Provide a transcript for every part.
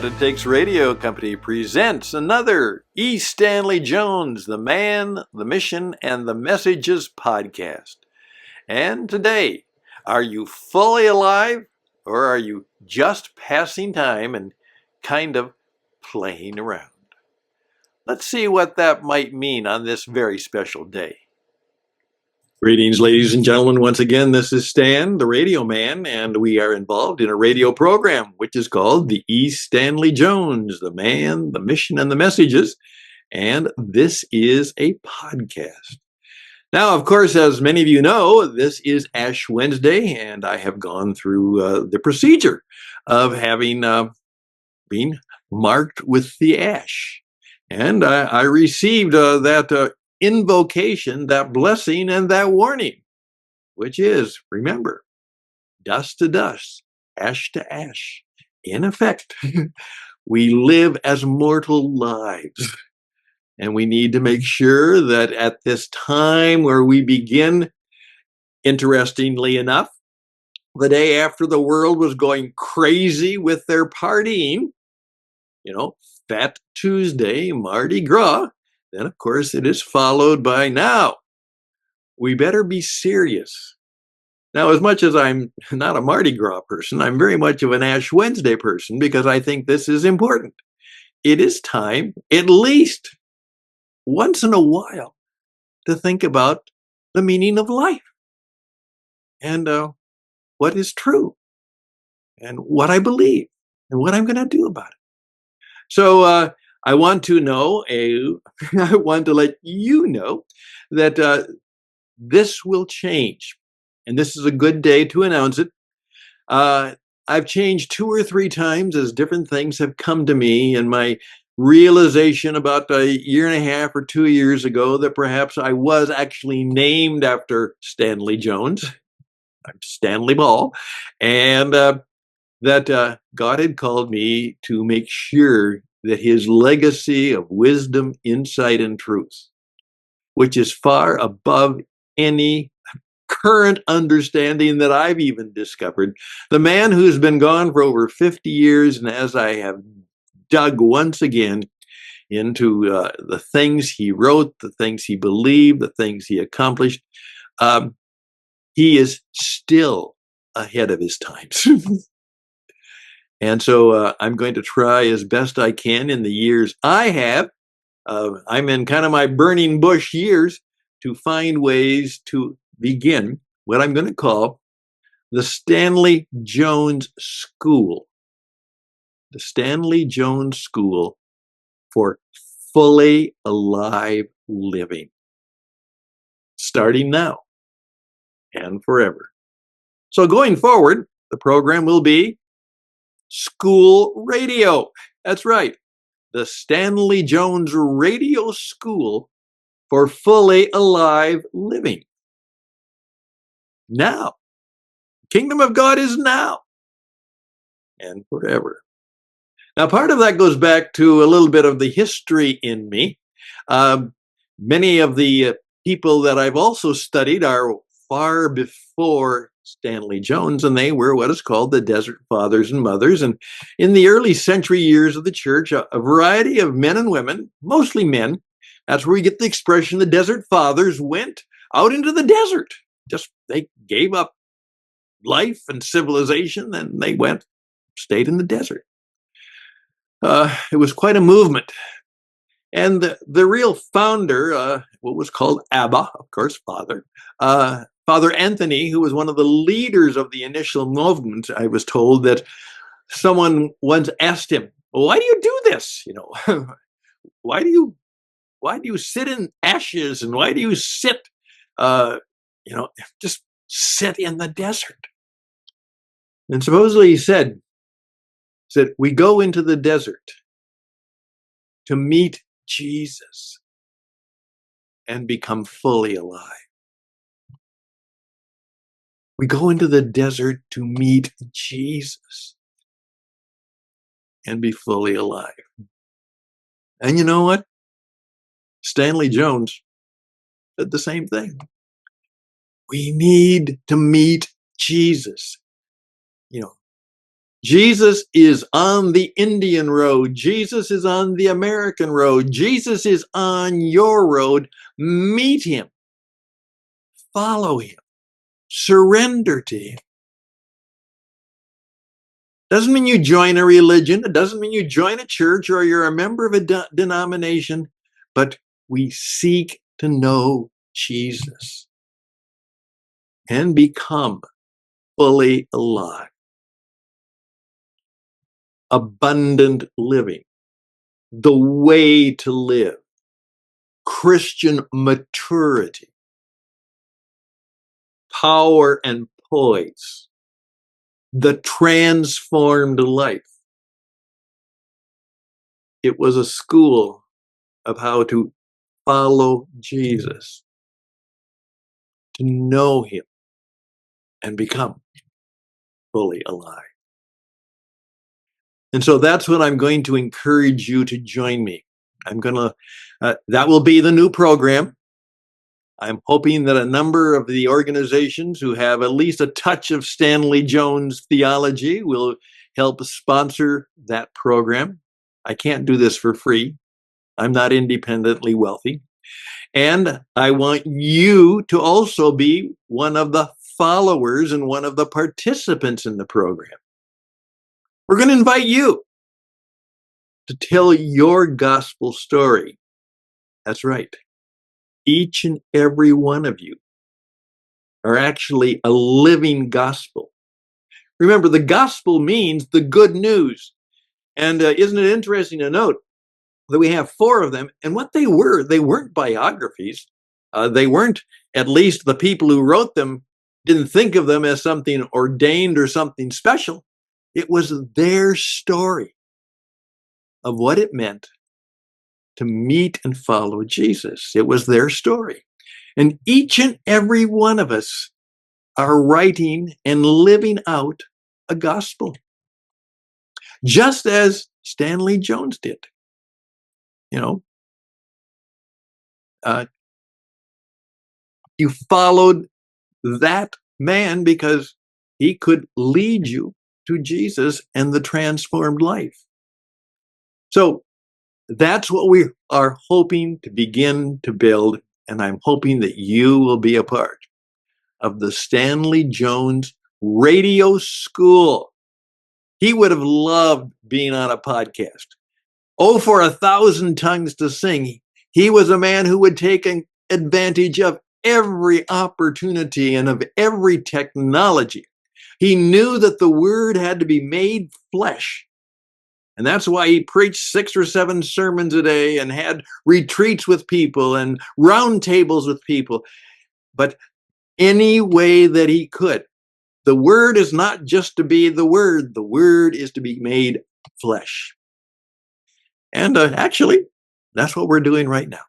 What It Takes Radio Company presents another E. Stanley Jones, the Man, the Mission, and the Messages podcast. And today, are you fully alive or are you just passing time and kind of playing around? Let's see what that might mean on this very special day. Greetings, ladies and gentlemen. Once again, this is Stan, the Radio Man, and we are involved in a radio program which is called the E. Stanley Jones, the Man, the Mission, and the Messages. And this is a podcast. Now, of course, as many of you know, this is Ash Wednesday, and I have gone through the procedure of having been marked with the ash. And I received that invocation, that blessing, and that warning, which is, remember, dust to dust, ash to ash. In effect, we live as mortal lives. And we need to make sure that at this time where we begin, interestingly enough, the day after the world was going crazy with their partying, Fat Tuesday, Mardi Gras, then of course it is followed by now. We better be serious. Now, as much as I'm not a Mardi Gras person, I'm very much of an Ash Wednesday person because I think this is important. It is time, at least once in a while, to think about the meaning of life and what is true and what I believe and what I'm going to do about it. So I want to I want to let you know that this will change. And this is a good day to announce it. I've changed 2 or 3 times as different things have come to me in my realization about a year and a half or 2 years ago that perhaps I was actually named after Stanley Jones. I'm Stanley Ball. And that God had called me to make sure that his legacy of wisdom, insight, and truth, which is far above any current understanding that I've even discovered, the man who's been gone for over 50 years, and as I have dug once again into the things he wrote, the things he believed, the things he accomplished, he is still ahead of his times. And so I'm going to try as best I can in the years I have. I'm in kind of my burning bush years to find ways to begin what I'm going to call the Stanley Jones School. The Stanley Jones School for fully alive living. Starting now and forever. So going forward, the program will be School Radio. That's right. The Stanley Jones Radio School for fully alive living. Now. Kingdom of God is now and forever. Now, part of that goes back to a little bit of the history in me. Many of the people that I've also studied are far before Stanley Jones, and they were what is called the Desert Fathers and Mothers. And in the early century years of the church, a variety of men and women, mostly men, that's where we get the expression the Desert Fathers went out into the desert. They gave up life and civilization, and they stayed in the desert. It was quite a movement. And the real founder, what was called Abba, of course, Father Anthony, who was one of the leaders of the initial movement, I was told that someone once asked him, well, why do you do this? Why do you sit in ashes, and why do you sit, just sit in the desert? And supposedly he said, we go into the desert to meet Jesus and become fully alive. We go into the desert to meet Jesus and be fully alive. And you know what? Stanley Jones said the same thing. We need to meet Jesus. Jesus is on the Indian road. Jesus is on the American road. Jesus is on your road. Meet him. Follow him. Surrender to him. Doesn't mean you join a religion. It doesn't mean you join a church or you're a member of a denomination, but we seek to know Jesus and become fully alive. Abundant living, the way to live, Christian maturity, power and poise, the transformed life. It was a school of how to follow Jesus, to know him, and become fully alive. And so that's what I'm going to encourage you to join me. That will be the new program. I'm hoping that a number of the organizations who have at least a touch of Stanley Jones theology will help sponsor that program. I can't do this for free. I'm not independently wealthy. And I want you to also be one of the followers and one of the participants in the program. We're going to invite you to tell your gospel story. That's right. Each and every one of you are actually a living gospel. Remember, the gospel means the good news. And isn't it interesting to note that we have 4 of them? And what they weren't biographies. They weren't, at least the people who wrote them didn't think of them as something ordained or something special. It was their story of what it meant to meet and follow Jesus. It was their story. And each and every one of us are writing and living out a gospel, just as Stanley Jones did. You followed that man because he could lead you to Jesus and the transformed life. So that's what we are hoping to begin to build, and I'm hoping that you will be a part of the Stanley Jones Radio School. He would have loved being on a podcast. Oh, for 1,000 tongues to sing. He was a man who would take advantage of every opportunity and of every technology. He knew that the word had to be made flesh. And that's why he preached 6 or 7 sermons a day and had retreats with people and round tables with people. But any way that he could, the word is not just to be the word is to be made flesh. And actually, that's what we're doing right now.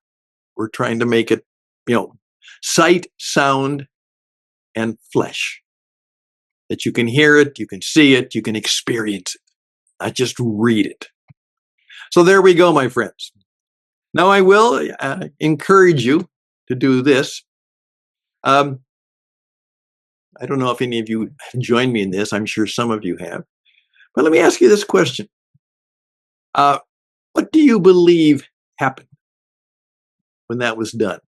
We're trying to make it, sight, sound, and flesh. That you can hear it, you can see it, you can experience it, not just read it. So there we go, my friends. Now I will encourage you to do this. I don't know if any of you joined me in this. I'm sure some of you have. But let me ask you this question. What do you believe happened when that was done?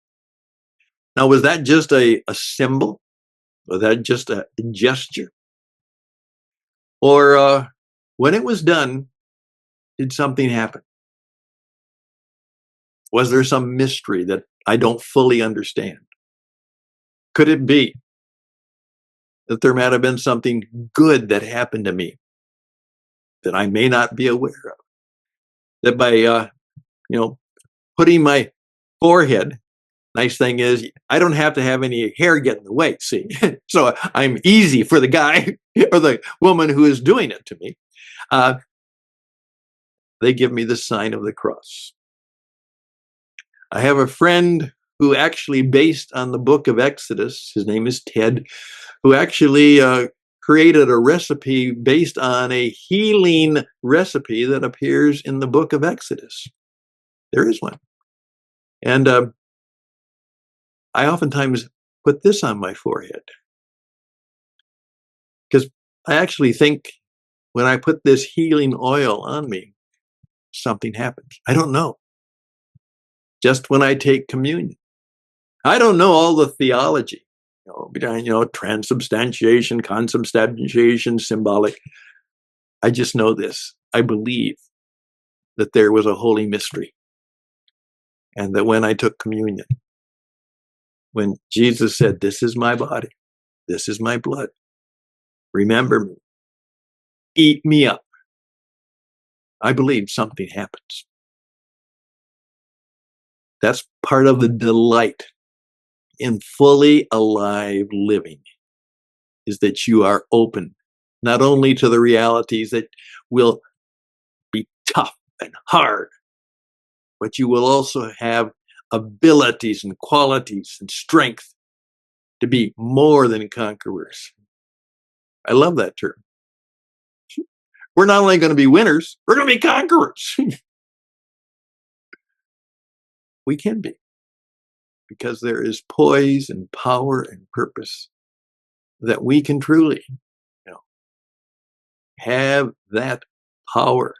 Now, was that just a symbol? Was that just a gesture? Or when it was done, did something happen? Was there some mystery that I don't fully understand? Could it be that there might have been something good that happened to me that I may not be aware of? That by, putting my forehead, nice thing is I don't have to have any hair get in the way, see? So I'm easy for the guy or the woman who is doing it to me. They give me the sign of the cross. I have a friend who actually, based on the book of Exodus, his name is Ted, who actually created a recipe based on a healing recipe that appears in the book of Exodus. There is one. And I oftentimes put this on my forehead because I actually think when I put this healing oil on me, something happens. I don't know. Just when I take communion. I don't know all the theology, behind, transubstantiation, consubstantiation, symbolic. I just know this. I believe that there was a holy mystery. And that when I took communion, when Jesus said, "This is my body, this is my blood, remember me, eat me up," I believe something happens. That's part of the delight in fully alive living, is that you are open not only to the realities that will be tough and hard, but you will also have abilities and qualities and strength to be more than conquerors. I love that term. We're not only going to be winners, we're going to be conquerors. We can be, because there is poise and power and purpose that we can truly, have that power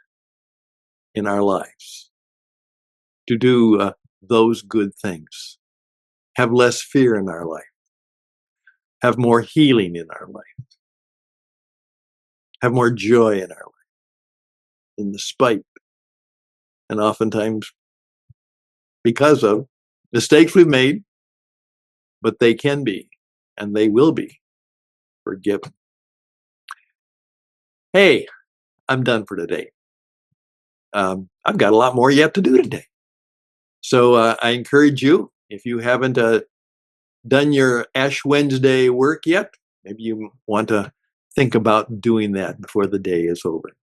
in our lives to do those good things, have less fear in our life, have more healing in our life, have more joy in our life, in the spite, and oftentimes because of mistakes we've made, but they can be, and they will be, forgiven. Hey, I'm done for today. I've got a lot more yet to do today. So I encourage you, if you haven't done your Ash Wednesday work yet, maybe you want to think about doing that before the day is over.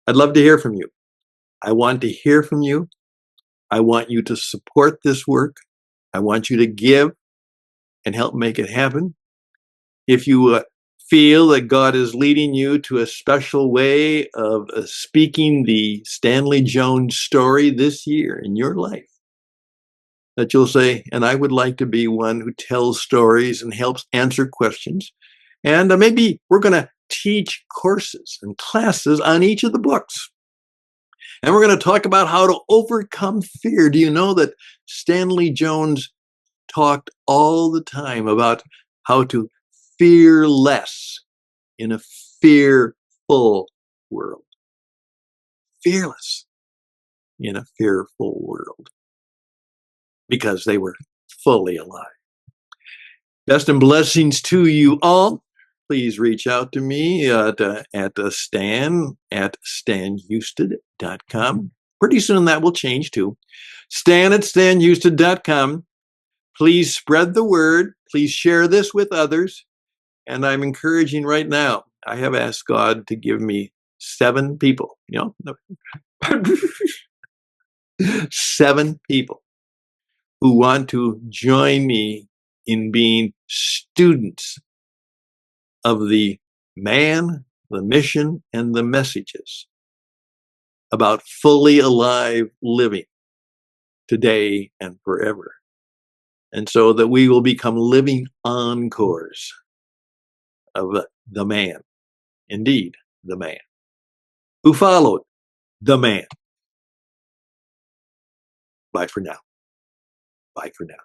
I'd love to hear from you. I want to hear from you. I want you to support this work. I want you to give and help make it happen. If you feel that God is leading you to a special way of speaking the Stanley Jones story this year in your life, that you'll say, "And I would like to be one who tells stories and helps answer questions." And maybe we're going to teach courses and classes on each of the books. And we're going to talk about how to overcome fear. Do you know that Stanley Jones talked all the time about how to fear less in a fearful world? Fearless in a fearful world, because they were fully alive. Best and blessings to you all. Please reach out to me at stan@stanhouston.com. Pretty soon that will change too. stan@stanhouston.com. Please spread the word. Please share this with others. And I'm encouraging right now, I have asked God to give me 7 people, 7 people who want to join me in being students of the man, the mission, and the messages about fully alive living today and forever. And so that we will become living encores of the man, indeed, the man who followed the man. Bye for now. Bye for now.